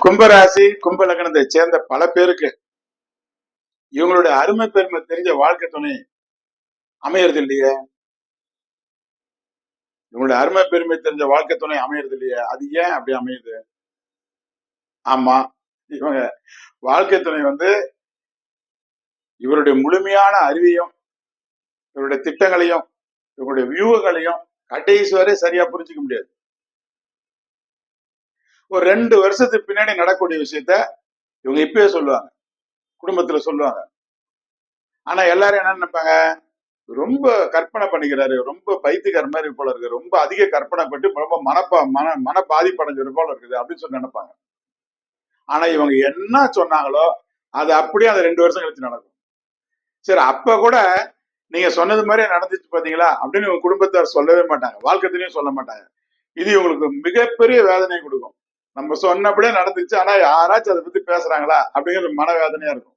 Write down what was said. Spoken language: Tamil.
கும்பராசி கும்ப லக்னத்தை சேர்ந்த பல பேருக்கு இவங்களுடைய அருமை பெருமை தெரிஞ்ச வாழ்க்கை துணை அமையறது இல்லையே. இவங்களுடைய அருமை பெருமை தெரிஞ்ச வாழ்க்கை துணை அமையறது இல்லையே. அது ஏன் அப்படி அமையுது? ஆமா, இவங்க வாழ்க்கை துணை இவருடைய முழுமையான அறிவையும் இவருடைய திட்டங்களையும் இவங்களுடைய வியூகங்களையும் கடைசி வரை சரியா புரிஞ்சுக்க முடியாது. ஒரு 2 வருஷத்துக்கு பின்னாடி நடக்கக்கூடிய விஷயத்த இவங்க இப்பயே சொல்லுவாங்க, குடும்பத்துல சொல்லுவாங்க. ஆனா எல்லாரும் என்ன நினைப்பாங்க, ரொம்ப கற்பனை பண்ணிக்கிறாரு, ரொம்ப பைத்தியக்கார மாதிரி போல இருக்கு, ரொம்ப அதிக கற்பனை பட்டு ரொம்ப மன பாதிப்படைஞ்சது போல இருக்குது அப்படின்னு சொல்லி நினைப்பாங்க. ஆனா இவங்க என்ன சொன்னாங்களோ அது அப்படியே அந்த 2 வருஷம் கழிச்சு நடக்கும். சரி, அப்ப கூட நீங்க சொன்னது மாதிரியே நடந்துச்சு பாத்தீங்களா அப்படின்னு இவங்க குடும்பத்தார் சொல்லவே மாட்டாங்க, வாழ்க்கையிலையும் சொல்ல மாட்டாங்க. இது இவங்களுக்கு மிகப்பெரிய வேதனையை கொடுக்கும். நம்ம சொன்னபடியே நடந்துச்சு, ஆனா யாராச்சும் அதை பத்தி பேசுறாங்களா அப்படிங்கிற மன வேதனையா இருக்கும்.